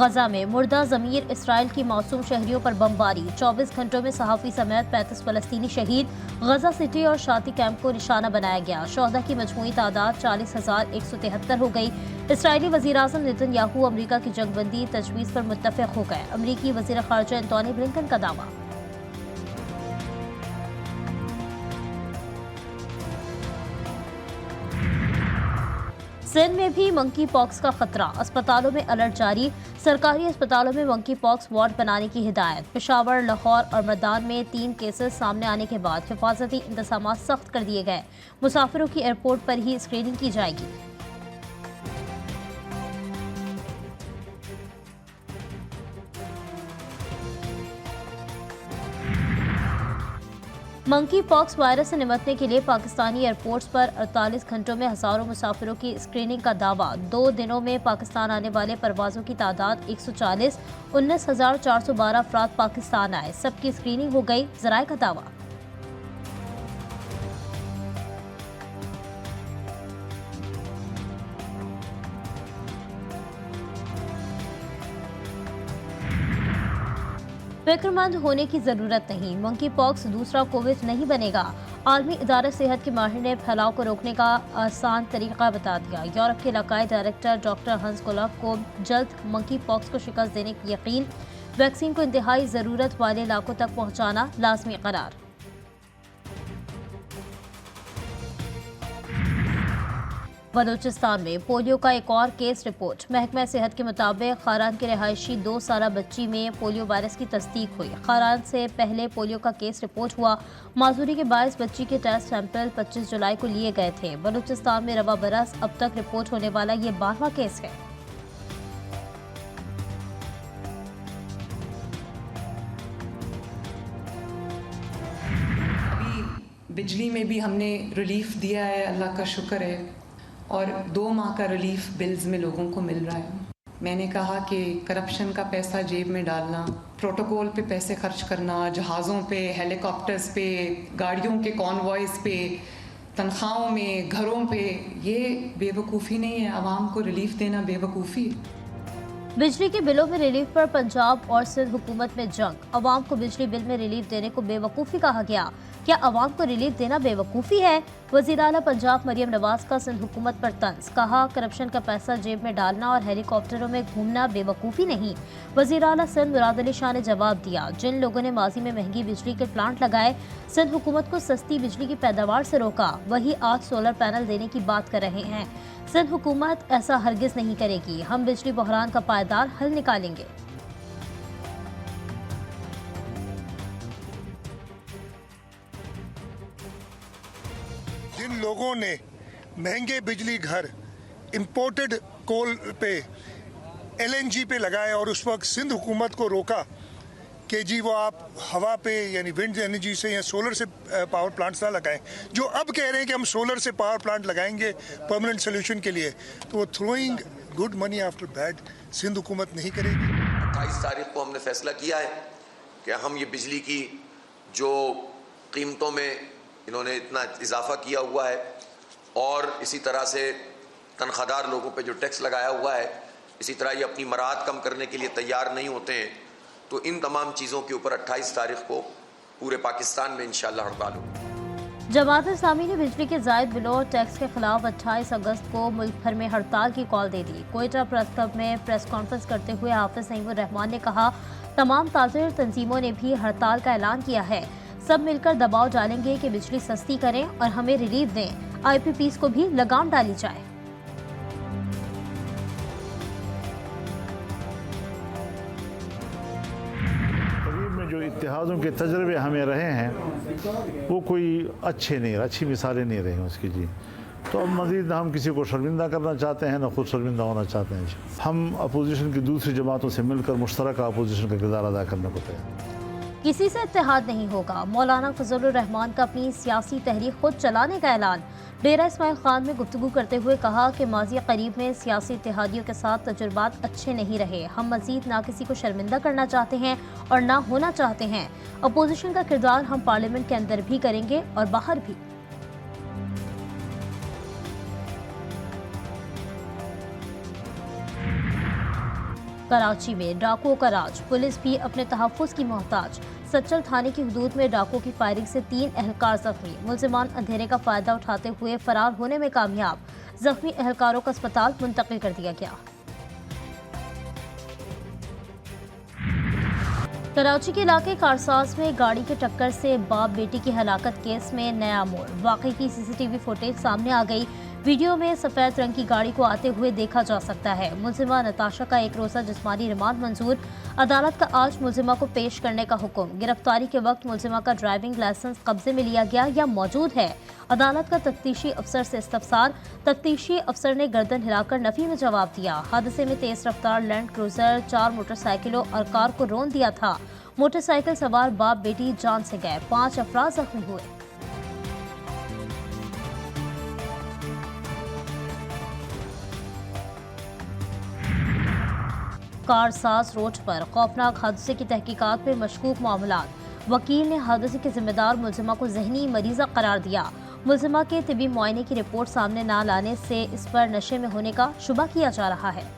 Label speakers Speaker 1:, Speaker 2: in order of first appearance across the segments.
Speaker 1: गजा में मुर्दा ज़मीर इसराइल की मासूम शहरियों पर बमबारी, 24 घंटों में सहाफ़ी समेत 35 फ़लस्तीनी शहीद। गजा सिटी और शाती कैंप को निशाना बनाया गया। शोहदा की मजमूई तादाद 40,173 हो गई। इसराइली वज़ीर-ए-आज़म नेतन्याहू अमरीका की जंगबंदी तजवीज़ पर मुत्तफ़िक़ हो गए। अमरीकी वज़ीर ख़ारिजा एंटोनी ब्लिंकन का दावा। सिंध में भी मंकी पॉक्स का खतरा, अस्पतालों में अलर्ट जारी। सरकारी अस्पतालों में मंकी पॉक्स वार्ड बनाने की हिदायत। पेशावर, लाहौर और मैदान में 3 केसेस सामने आने के बाद हिफाजती इंतजाम सख्त कर दिए गए। मुसाफिरों की एयरपोर्ट पर ही स्क्रीनिंग की जाएगी। मंकी पॉक्स वायरस से निपटने के लिए पाकिस्तानी एयरपोर्ट्स पर 48 घंटों में हजारों मुसाफिरों की स्क्रीनिंग का दावा। 2 दिनों में पाकिस्तान आने वाले परवाजों की तादाद 140, 19,412 अफराद पाकिस्तान आए, सबकी स्क्रीनिंग हो गई, ज़राए का दावा। फिक्रमंद होने की जरूरत नहीं, मंकी पॉक्स दूसरा कोविड नहीं बनेगा। आलमी इदारा सेहत के माहिर ने फैलाव को रोकने का आसान तरीका बता दिया। यूरोप के इलाकाई डायरेक्टर डॉक्टर हंस कोलफ को जल्द मंकी पॉक्स को शिकस्त देने की यकीन। वैक्सीन को इंतहाई ज़रूरत वाले इलाकों तक पहुँचाना लाजमी करार। बलूचिस्तान में पोलियो का एक और केस रिपोर्ट। महकमा सेहत के मुताबिक खारान की रिहायशी 2 साला बच्ची में पोलियो वायरस की तस्दीक हुई। खारान से पहले पोलियो का केस रिपोर्ट हुआ। माजूरी के बायस बच्ची के टेस्ट सैंपल 25 जुलाई को लिए गए थे। बलूचिस्तान में रवा बरस अब तक रिपोर्ट होने वाला ये 12वां केस है।
Speaker 2: बिजली में भी हमने रिलीफ दिया है, अल्लाह का शुक्र है, और 2 माह का रिलीफ बिल्स में लोगों को मिल रहा है। मैंने कहा कि करप्शन का पैसा जेब में डालना, प्रोटोकॉल पे पैसे खर्च करना, जहाज़ों पे, हेलीकॉप्टर्स पे, गाड़ियों के कॉन्वॉयज़ पे, तनख्वाहों में, घरों पे, ये बेवकूफ़ी नहीं है। आवाम को रिलीफ देना बेवकूफ़ी है।
Speaker 1: बिजली के बिलों में रिलीफ पर पंजाब और सिंध हुकूमत में जंग। अवाम को बिजली बिल में रिलीफ देने को बेवकूफ़ी कहा गया। क्या अवाम को रिलीफ देना बेवकूफ़ी है? वज़ीर आला पंजाब मरियम नवाज का सिंध हुकूमत पर तंज। कहा, करप्शन का पैसा जेब में डालना और हेलीकॉप्टरों में घूमना बेवकूफ़ी नहीं। वज़ीर आला सिंध मुराद अली शाह ने जवाब दिया, जिन लोगों ने माजी में महंगी बिजली के प्लांट लगाए, सिंध हुकूमत को सस्ती बिजली की पैदावार से रोका, वही आज सोलर पैनल देने की बात कर रहे हैं। सिंध हुकूमत ऐसा हरगिज नहीं करेगी। हम बिजली बहरान का पायदार हल निकालेंगे।
Speaker 3: जिन लोगों ने महंगे बिजली घर इंपोर्टेड कोल पे, LNG पे लगाए और उस वक्त सिंध हुकूमत को रोका कि जी वो आप हवा पे यानी विंड एनर्जी से या सोलर से पावर प्लांट्स ना लगाएं, जो अब कह रहे हैं कि हम सोलर से पावर प्लांट लगाएंगे परमानेंट सोल्यूशन के लिए, तो वो throwing good money after bad Sindh हुकूमत नहीं करेगी।
Speaker 4: 28 तारीख को हमने फैसला किया है कि हम ये बिजली की जो कीमतों में इन्होंने इतना इजाफा किया हुआ है और इसी तरह से तनख्वाहदार लोगों पे जो टैक्स लगाया हुआ है, इसी तरह ये अपनी मराहत कम करने के लिए तैयार नहीं होते हैं, तो इन तमाम चीज़ों के ऊपर 28 तारीख को पूरे पाकिस्तान में इंशाअल्लाह हड़ताल होगी।
Speaker 1: जमात इस्लामी ने बिजली के जायद बिलों और टैक्स के खिलाफ 28 अगस्त को मुल्क भर में हड़ताल की कॉल दे दी। कोयटा प्रेस क्लब में प्रेस कॉन्फ्रेंस करते हुए हाफिज नईमुर रहमान ने कहा, तमाम ताज़िर तंजीमों ने भी हड़ताल का ऐलान किया है। सब मिलकर दबाव डालेंगे कि बिजली सस्ती करें और हमें रिलीफ दें। IPPs को भी लगाम डाली जाए।
Speaker 5: जो इत्तेहादों के तजर्बे हमें रहे हैं वो कोई अच्छे नहीं, अच्छी मिसालें नहीं रही उसकी जी। तो अब मज़ीद हम किसी को शर्मिंदा करना चाहते हैं, ना खुद शर्मिंदा होना चाहते हैं। हम अपोजिशन की दूसरी जमातों से मिलकर मुश्तरका अपोजिशन का किरदार अदा करने को तैयार।
Speaker 1: किसी से इत्तेहाद नहीं होगा। मौलाना फजलुर रहमान का अपनी सियासी तहरीक खुद चलाने का ऐलान। डेरा इस्माइल खान में गुफ्तगू करते हुए कहा कि माजी करीब में सियासी इत्तेहादियों के साथ तजुर्बात अच्छे नहीं रहे। हम मजीद ना किसी को शर्मिंदा करना चाहते हैं और ना होना चाहते हैं। अपोजिशन का किरदार हम पार्लियामेंट के अंदर भी करेंगे और बाहर भी। कराची में डाकुओं का राज, पुलिस भी अपने तहफ्फुज़ की मोहताज। सच्चल थाने की हदूद में डाकुओं की फायरिंग से 3 एहलकार जख्मी। मुल्जिमान अंधेरे का फायदा उठाते हुए फरार होने में कामयाब। जख्मी एहलकारों को अस्पताल मुंतकिल कर दिया गया। कराची के इलाके कारसाज में गाड़ी की टक्कर से बाप बेटी की हलाकत केस में नया मोड़। वाकई की सीसीटीवी फुटेज सामने आ गई। वीडियो में सफेद रंग की गाड़ी को आते हुए देखा जा सकता है। मुल्जिमा नताशा का 1 रोज़ा जिस्मानी रिमांड मंजूर। अदालत का आज मुल्जिमा को पेश करने का हुक्म। गिरफ्तारी के वक्त मुल्जिमा का ड्राइविंग लाइसेंस कब्जे में लिया गया या मौजूद है। अदालत का तफ्तीशी अफसर से इस्तफसार। तफ्तीशी अफसर ने गर्दन हिलाकर नफी में जवाब दिया। हादसे में तेज रफ्तार लैंड क्रूजर 4 मोटरसाइकिलों और कार को रौंद दिया था। मोटरसाइकिल सवार बाप बेटी जान से गए, 5 अफराद जख्मी हुए। कारसाज रोड पर खौफनाक हादसे की तहकीकात में मशकूक मामलात। वकील ने हादसे के जिम्मेदार मुल्जिमा को जहनी मरीजा करार दिया। मुल्जिमा के तिबी मुआयने की रिपोर्ट सामने न लाने से इस पर नशे में होने का शुबा किया जा रहा है।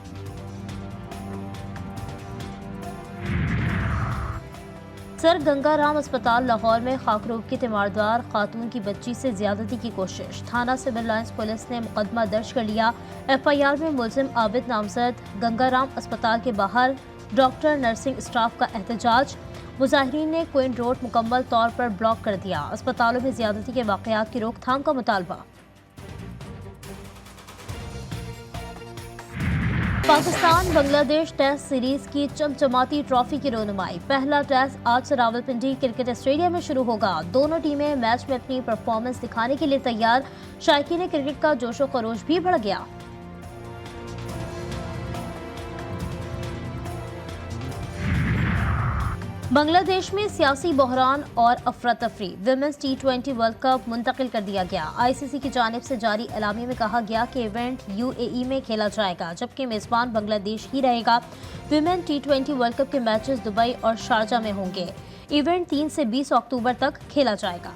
Speaker 1: सर गंगाराम अस्पताल लाहौर में खाकरूब की तीमारदार खातून की बच्ची से ज्यादती की कोशिश। थाना सिविल लाइंस पुलिस ने मुकदमा दर्ज कर लिया। FIR में मुल्जिम आबिद नामजद। गंगाराम अस्पताल के बाहर डॉक्टर नर्सिंग स्टाफ का एहतजाज। मुजाहिरीन ने क्वीन रोड मुकम्मल तौर पर ब्लॉक कर दिया। अस्पतालों में ज्यादती के वाकयात की रोकथाम का मुतालबा। पाकिस्तान बांग्लादेश टेस्ट सीरीज की चमचमाती ट्रॉफी की रोनुमाई। पहला टेस्ट आज से रावलपिंडी क्रिकेट स्टेडियम में शुरू होगा। दोनों टीमें मैच में अपनी परफॉर्मेंस दिखाने के लिए तैयार। शायकीन क्रिकेट का जोशो खरोश भी बढ़ गया। बांग्लादेश में सियासी बहरान और अफरा तफरी। विमेंस T20 वर्ल्ड कप मुंतकिल कर दिया गया। ICC की जानिब से जारी एलामी में कहा गया कि इवेंट UAE में खेला जाएगा, जबकि मेजबान बांग्लादेश ही रहेगा। विमेन T20 वर्ल्ड कप के मैचेस दुबई और शारजा में होंगे। इवेंट 3 से 20 अक्टूबर तक खेला जाएगा।